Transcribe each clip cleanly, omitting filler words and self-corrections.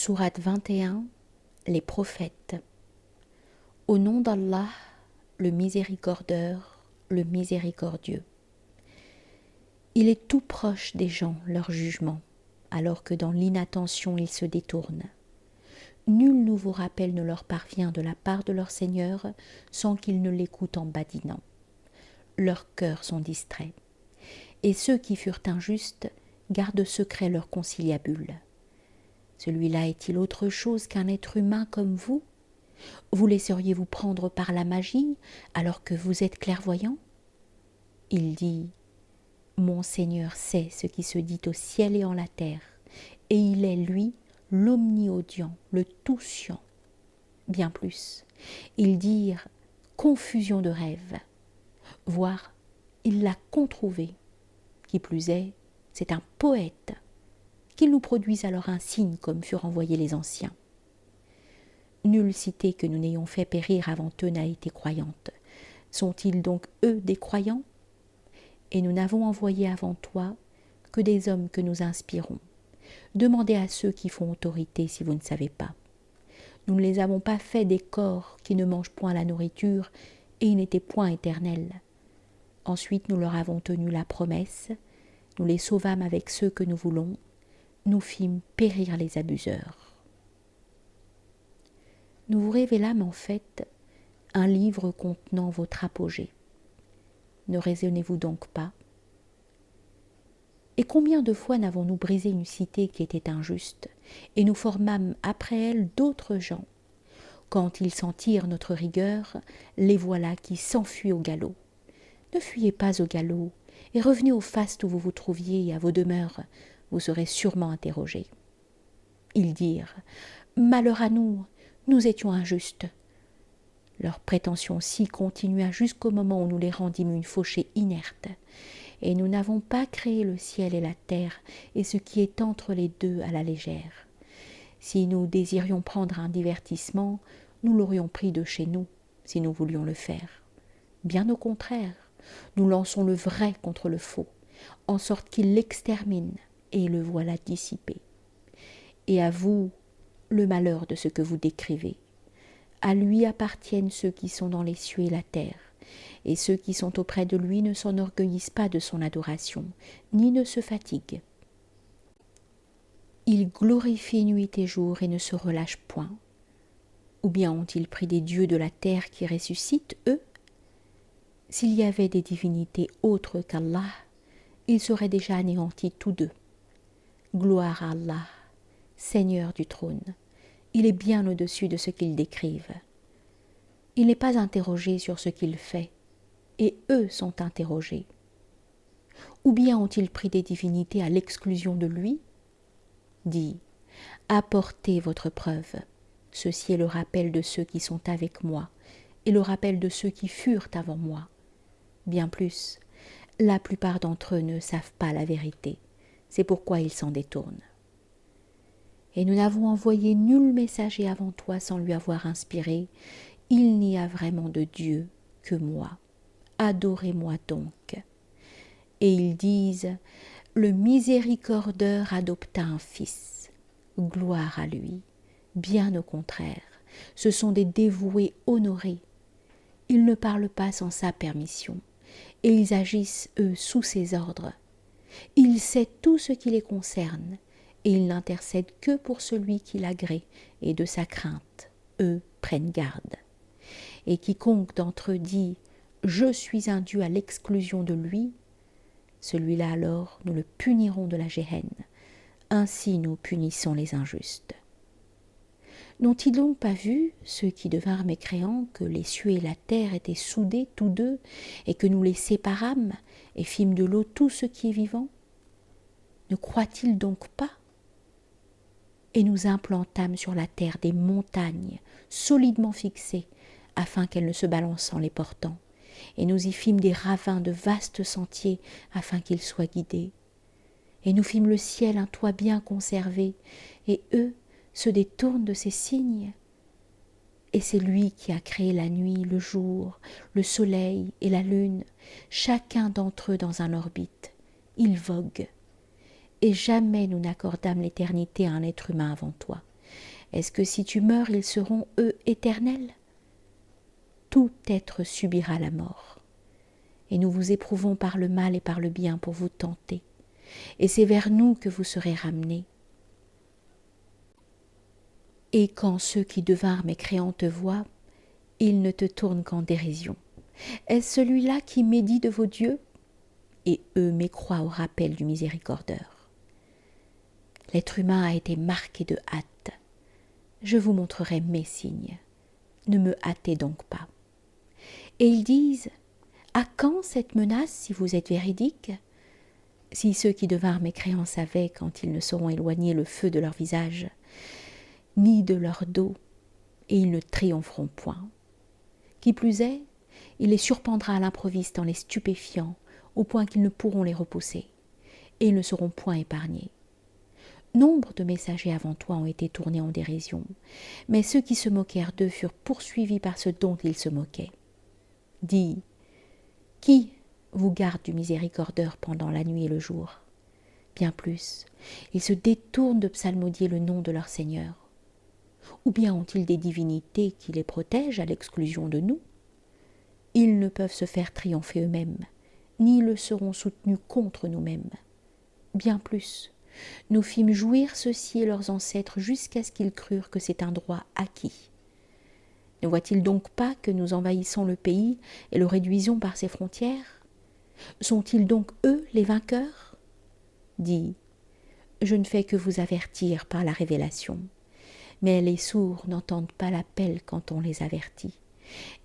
Sourate 21, les prophètes. Au nom d'Allah, le miséricordieux, le miséricordieux. Il est tout proche des gens, leur jugement, alors que dans l'inattention ils se détournent. Nul nouveau rappel ne leur parvient de la part de leur Seigneur sans qu'ils ne l'écoutent en badinant. Leurs cœurs sont distraits. Et ceux qui furent injustes gardent secret leur conciliabule. Celui-là est-il autre chose qu'un être humain comme vous ? Vous laisseriez-vous prendre par la magie alors que vous êtes clairvoyant ? Il dit : Mon Seigneur sait ce qui se dit au ciel et en la terre, et il est, lui, l'omni-audient, le tout-sciant. Bien plus, ils dirent confusion de rêve, voire il l'a controuvé. Qui plus est, c'est un poète. Qu'il nous produise alors un signe comme furent envoyés les anciens. Nulle cité que nous n'ayons fait périr avant eux n'a été croyante. Sont-ils donc eux des croyants ? Et nous n'avons envoyé avant toi que des hommes que nous inspirons. Demandez à ceux qui font autorité si vous ne savez pas. Nous ne les avons pas fait des corps qui ne mangent point la nourriture et ils n'étaient point éternels. Ensuite nous leur avons tenu la promesse, nous les sauvâmes avec ceux que nous voulons, nous fîmes périr les abuseurs. Nous vous révélâmes en fait un livre contenant votre apogée. Ne raisonnez-vous donc pas ? Et combien de fois n'avons-nous brisé une cité qui était injuste, et nous formâmes après elle d'autres gens ? Quand ils sentirent notre rigueur, les voilà qui s'enfuient au galop. Ne fuyez pas au galop, et revenez au faste où vous vous trouviez et à vos demeures, vous serez sûrement interrogés. Ils dirent : Malheur à nous, nous étions injustes. Leur prétention-ci continua jusqu'au moment où nous les rendîmes une fauchée inerte. Et nous n'avons pas créé le ciel et la terre et ce qui est entre les deux à la légère. Si nous désirions prendre un divertissement, nous l'aurions pris de chez nous, si nous voulions le faire. Bien au contraire, nous lançons le vrai contre le faux, en sorte qu'il l'extermine, et le voilà dissipé. Et à vous, le malheur de ce que vous décrivez. À lui appartiennent ceux qui sont dans les cieux et la terre, et ceux qui sont auprès de lui ne s'enorgueillissent pas de son adoration, ni ne se fatiguent. Ils glorifient nuit et jour et ne se relâchent point. Ou bien ont-ils pris des dieux de la terre qui ressuscitent, eux ? S'il y avait des divinités autres qu'Allah, ils seraient déjà anéantis tous deux. Gloire à Allah, Seigneur du trône. Il est bien au-dessus de ce qu'ils décrivent. Il n'est pas interrogé sur ce qu'il fait, et eux sont interrogés. Ou bien ont-ils pris des divinités à l'exclusion de lui ? Dis, apportez votre preuve. Ceci est le rappel de ceux qui sont avec moi, et le rappel de ceux qui furent avant moi. Bien plus, la plupart d'entre eux ne savent pas la vérité, c'est pourquoi ils s'en détournent. Et nous n'avons envoyé nul messager avant toi sans lui avoir inspiré. Il n'y a vraiment de Dieu que moi. Adorez-moi donc. Et ils disent : Le miséricordieux adopta un fils. Gloire à lui. Bien au contraire, ce sont des dévoués honorés. Ils ne parlent pas sans sa permission, et ils agissent, eux, sous ses ordres. Il sait tout ce qui les concerne, et il n'intercède que pour celui qui l'agrée, et de sa crainte, eux prennent garde. Et quiconque d'entre eux dit « Je suis un Dieu à l'exclusion de lui », celui-là alors nous le punirons de la géhenne. Ainsi nous punissons les injustes. N'ont-ils donc pas vu, ceux qui devinrent mécréants, que les cieux et la terre étaient soudés tous deux, et que nous les séparâmes, et fîmes de l'eau tout ce qui est vivant ? Ne croient-ils donc pas ? Et nous implantâmes sur la terre des montagnes, solidement fixées, afin qu'elles ne se balancent en les portant, et nous y fîmes des ravins de vastes sentiers, afin qu'ils soient guidés. Et nous fîmes le ciel un toit bien conservé, et eux se détournent de ces signes. Et c'est lui qui a créé la nuit, le jour, le soleil et la lune, chacun d'entre eux dans un orbite. Ils voguent. Et jamais nous n'accordâmes l'éternité à un être humain avant toi. Est-ce que si tu meurs, ils seront, eux, éternels? Tout être subira la mort. Et nous vous éprouvons par le mal et par le bien pour vous tenter. Et c'est vers nous que vous serez ramenés. Et quand ceux qui devinrent mécréants te voient, ils ne te tournent qu'en dérision. Est-ce celui-là qui médit de vos dieux? Et eux mécroient au rappel du miséricordeur. L'être humain a été marqué de hâte. Je vous montrerai mes signes. Ne me hâtez donc pas. Et ils disent, à quand cette menace si vous êtes véridique? Si ceux qui devinrent mécréants savaient quand ils ne sauront éloigner le feu de leur visage, ni de leur dos, et ils ne triompheront point. Qui plus est, il les surprendra à l'improviste en les stupéfiant, au point qu'ils ne pourront les repousser, et ils ne seront point épargnés. Nombre de messagers avant toi ont été tournés en dérision, mais ceux qui se moquèrent d'eux furent poursuivis par ceux dont ils se moquaient. Dis, qui vous garde du miséricordeur pendant la nuit et le jour? Bien plus, ils se détournent de psalmodier le nom de leur Seigneur. Ou bien ont-ils des divinités qui les protègent à l'exclusion de nous? Ils ne peuvent se faire triompher eux-mêmes, ni le seront soutenus contre nous-mêmes. Bien plus, nous fîmes jouir ceux-ci et leurs ancêtres jusqu'à ce qu'ils crurent que c'est un droit acquis. Ne voient-ils donc pas que nous envahissons le pays et le réduisons par ses frontières? Sont-ils donc eux les vainqueurs? Dis, je ne fais que vous avertir par la révélation. Mais les sourds n'entendent pas l'appel quand on les avertit.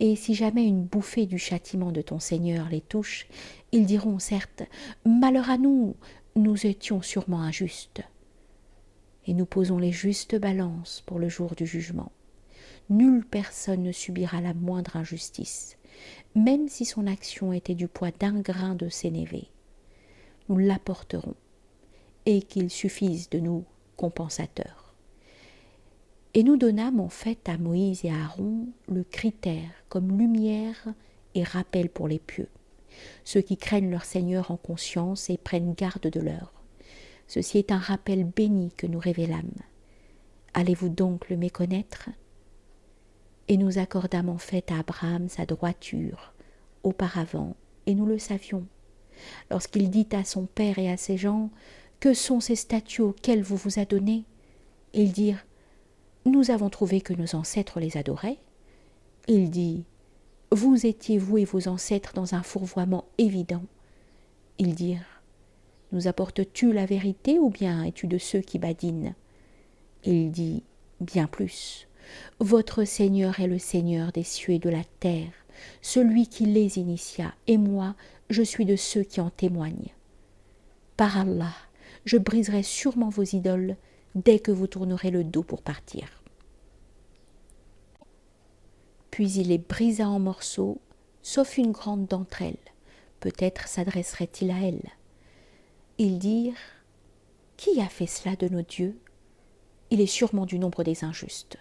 Et si jamais une bouffée du châtiment de ton Seigneur les touche, ils diront certes, malheur à nous, nous étions sûrement injustes. Et nous posons les justes balances pour le jour du jugement. Nulle personne ne subira la moindre injustice, même si son action était du poids d'un grain de sénévé. Nous l'apporterons, et qu'il suffise de nous compensateurs. Et nous donnâmes en fait à Moïse et à Aaron le critère comme lumière et rappel pour les pieux, ceux qui craignent leur Seigneur en conscience et prennent garde de l'heure. Ceci est un rappel béni que nous révélâmes. Allez-vous donc le méconnaître? Et nous accordâmes en fait à Abraham sa droiture auparavant, et nous le savions. Lorsqu'il dit à son père et à ses gens, « Que sont ces statues auxquelles vous vous adonnez ?» Ils dirent, « Nous avons trouvé que nos ancêtres les adoraient. » Il dit, « Vous étiez vous et vos ancêtres dans un fourvoiement évident. » Ils dirent, « Nous apportes-tu la vérité ou bien es-tu de ceux qui badinent ?» Il dit, « Bien plus. Votre Seigneur est le Seigneur des cieux et de la terre, celui qui les initia, et moi, je suis de ceux qui en témoignent. Par Allah, je briserai sûrement vos idoles dès que vous tournerez le dos pour partir. » Puis il les brisa en morceaux, sauf une grande d'entre elles. Peut-être s'adresserait-il à elles. Ils dirent, « Qui a fait cela de nos dieux? Il est sûrement du nombre des injustes. »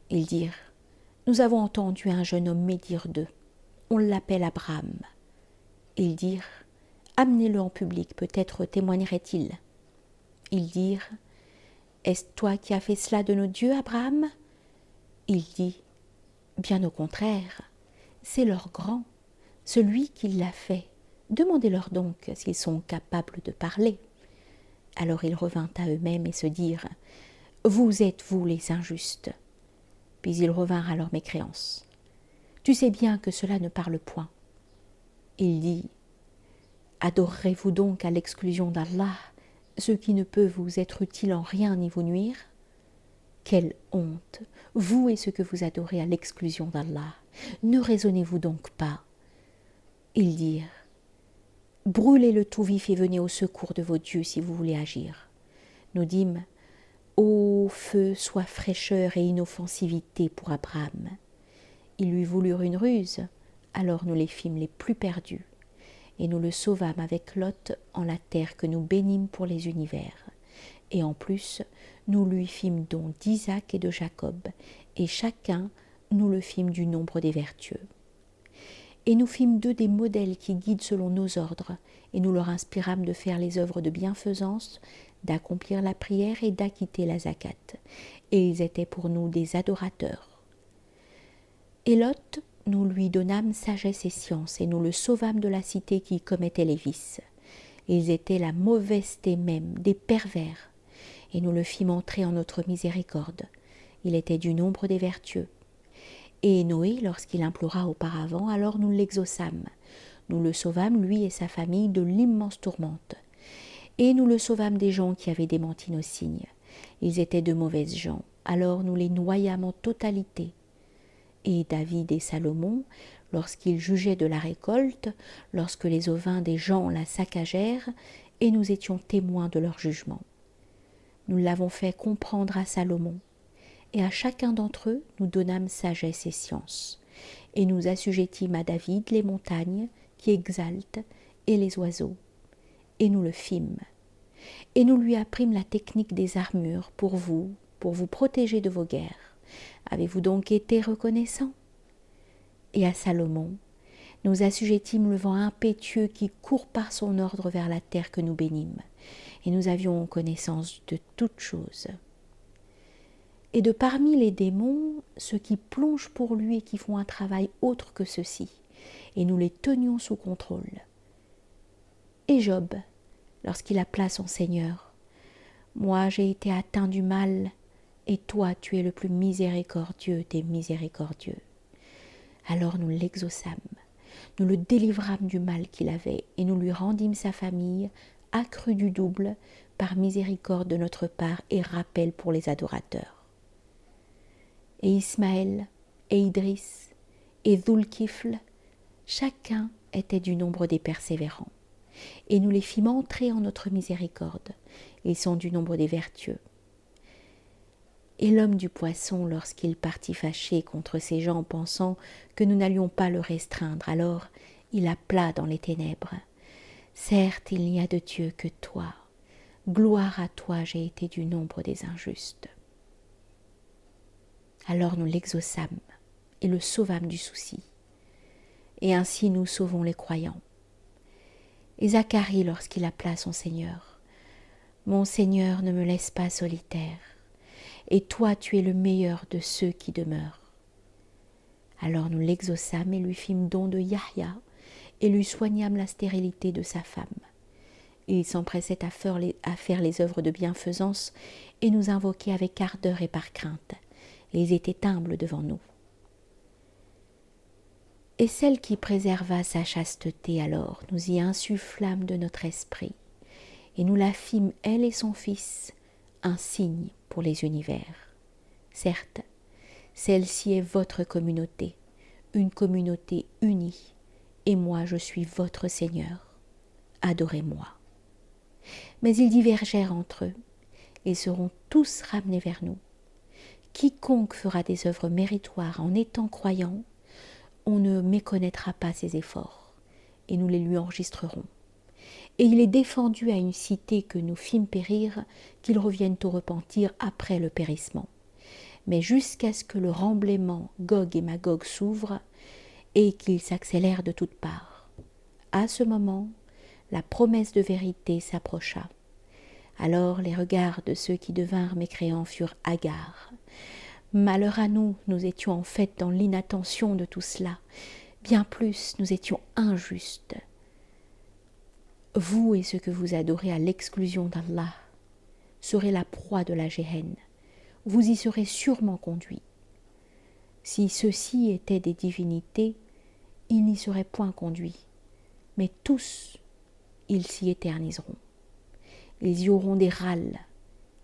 Ils dirent, « Nous avons entendu un jeune homme médire d'eux. On l'appelle Abraham. » Ils dirent, « Amenez-le en public, peut-être témoignerait-il. » Ils dirent, « Est-ce toi qui as fait cela de nos dieux, Abraham? » Il dit, « Bien au contraire, c'est leur grand, celui qui l'a fait. Demandez-leur donc s'ils sont capables de parler. » Alors ils revinrent à eux-mêmes et se dirent, « Vous êtes vous les injustes. » Puis ils revinrent à leur mécréance. « Tu sais bien que cela ne parle point. » Il dit, « Adorerez-vous donc à l'exclusion d'Allah ceux qui ne peuvent vous être utiles en rien ni vous nuire? Quelle honte, vous et ceux que vous adorez à l'exclusion d'Allah. Ne raisonnez-vous donc pas? » Ils dirent, « Brûlez le tout vif et venez au secours de vos dieux si vous voulez agir. » Nous dîmes, « Ô feu, sois fraîcheur et inoffensivité pour Abraham. » Ils lui voulurent une ruse, alors nous les fîmes les plus perdus, et nous le sauvâmes avec Lot en la terre que nous bénîmes pour les univers. Et en plus, nous lui fîmes don d'Isaac et de Jacob, et chacun nous le fîmes du nombre des vertueux. Et nous fîmes d'eux des modèles qui guident selon nos ordres, et nous leur inspirâmes de faire les œuvres de bienfaisance, d'accomplir la prière et d'acquitter la zakat. Et ils étaient pour nous des adorateurs. Et Lot, nous lui donnâmes sagesse et science, et nous le sauvâmes de la cité qui commettait les vices. Ils étaient la mauvaiseté même, des pervers, et nous le fîmes entrer en notre miséricorde. Il était du nombre des vertueux. Et Noé, lorsqu'il implora auparavant, alors nous l'exaucâmes. Nous le sauvâmes, lui et sa famille, de l'immense tourmente. Et nous le sauvâmes des gens qui avaient démenti nos signes. Ils étaient de mauvaises gens, alors nous les noyâmes en totalité. Et David et Salomon, lorsqu'ils jugeaient de la récolte, lorsque les ovins des gens la saccagèrent, et nous étions témoins de leur jugement. Nous l'avons fait comprendre à Salomon, et à chacun d'entre eux nous donnâmes sagesse et science, et nous assujettîmes à David les montagnes qui exaltent et les oiseaux, et nous le fîmes. Et nous lui apprîmes la technique des armures pour vous protéger de vos guerres. Avez-vous donc été reconnaissants? Et à Salomon, nous assujettîmes le vent impétueux qui court par son ordre vers la terre que nous bénîmes, et nous avions connaissance de toutes choses. Et de parmi les démons, ceux qui plongent pour lui et qui font un travail autre que ceux-ci, et nous les tenions sous contrôle. Et Job, lorsqu'il appela son Seigneur, « Moi j'ai été atteint du mal, et toi tu es le plus miséricordieux des miséricordieux. » Alors nous l'exaucâmes, nous le délivrâmes du mal qu'il avait, et nous lui rendîmes sa famille, accrue du double, par miséricorde de notre part et rappel pour les adorateurs. Et Ismaël, et Idriss, et Dhul-Kifl, chacun était du nombre des persévérants. Et nous les fîmes entrer en notre miséricorde. Ils sont du nombre des vertueux. Et l'homme du poisson, lorsqu'il partit fâché contre ces gens, pensant que nous n'allions pas le restreindre, alors il appela dans les ténèbres. Certes, il n'y a de Dieu que toi. Gloire à toi, j'ai été du nombre des injustes. Alors nous l'exaucâmes et le sauvâmes du souci. Et ainsi nous sauvons les croyants. Et Zacharie, lorsqu'il appela son Seigneur, « Mon Seigneur, ne me laisse pas solitaire, et toi tu es le meilleur de ceux qui demeurent. » Alors nous l'exaucâmes et lui fîmes don de Yahya, et lui soignâmes la stérilité de sa femme. Et il s'empressait à faire les œuvres de bienfaisance, et nous invoquait avec ardeur et par crainte, et ils étaient humbles devant nous. Et celle qui préserva sa chasteté alors, nous y insufflâmes de notre esprit, et nous la fîmes, elle et son fils, un signe pour les univers. Certes, celle-ci est votre communauté, une communauté unie, et moi je suis votre Seigneur. Adorez-moi. Mais ils divergèrent entre eux, ils seront tous ramenés vers nous. Quiconque fera des œuvres méritoires en étant croyant, on ne méconnaîtra pas ses efforts, et nous les lui enregistrerons. Et il est défendu à une cité que nous fîmes périr, qu'il revienne au repentir après le périssement. Mais jusqu'à ce que le remblaiement Gog et Magog s'ouvre, et qu'il s'accélère de toutes parts. À ce moment, la promesse de vérité s'approcha. Alors les regards de ceux qui devinrent mécréants furent hagards. Malheur à nous, nous étions en fait dans l'inattention de tout cela. Bien plus, nous étions injustes. Vous et ceux que vous adorez à l'exclusion d'Allah serez la proie de la géhenne. Vous y serez sûrement conduits. Si ceux-ci étaient des divinités, ils n'y seraient point conduits. Mais tous, ils s'y éterniseront. Ils y auront des râles,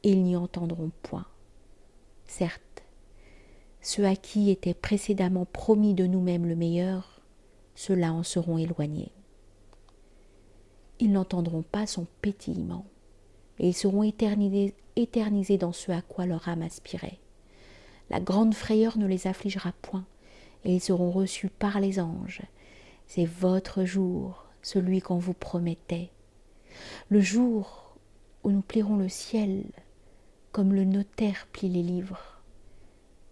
et ils n'y entendront point. Certes, ceux à qui était précédemment promis de nous-mêmes le meilleur, ceux-là en seront éloignés. Ils n'entendront pas son pétillement, et ils seront éternisés dans ce à quoi leur âme aspirait. La grande frayeur ne les affligera point, et ils seront reçus par les anges. C'est votre jour, celui qu'on vous promettait. Le jour où nous plierons le ciel, comme le notaire plie les livres.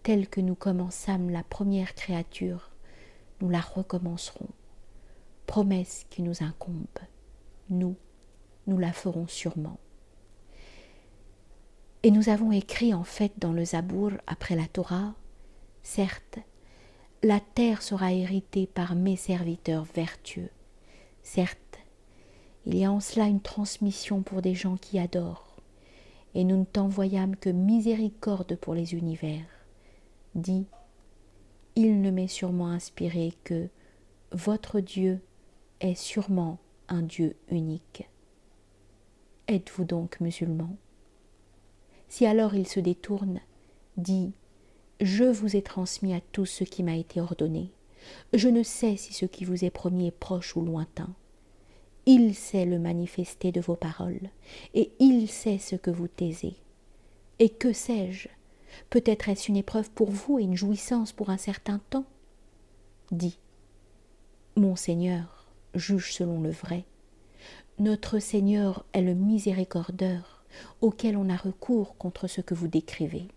Tel que nous commençâmes la première créature, nous la recommencerons. Promesse qui nous incombe. Nous la ferons sûrement. Et nous avons écrit en fait dans le Zabour après la Torah, certes, la terre sera héritée par mes serviteurs vertueux. Certes, il y a en cela une transmission pour des gens qui adorent, et nous ne t'envoyâmes que miséricorde pour les univers. Dis, il ne m'est sûrement inspiré que votre Dieu est sûrement un Dieu unique. Êtes-vous donc musulmans? Si alors il se détourne, dis, je vous ai transmis à tous ce qui m'a été ordonné. Je ne sais si ce qui vous est promis est proche ou lointain. Il sait le manifester de vos paroles, et il sait ce que vous taisez. Et que sais-je? Peut-être est-ce une épreuve pour vous et une jouissance pour un certain temps? Dis, mon Seigneur juge selon le vrai. Notre Seigneur est le miséricordeur, auquel on a recours contre ce que vous décrivez.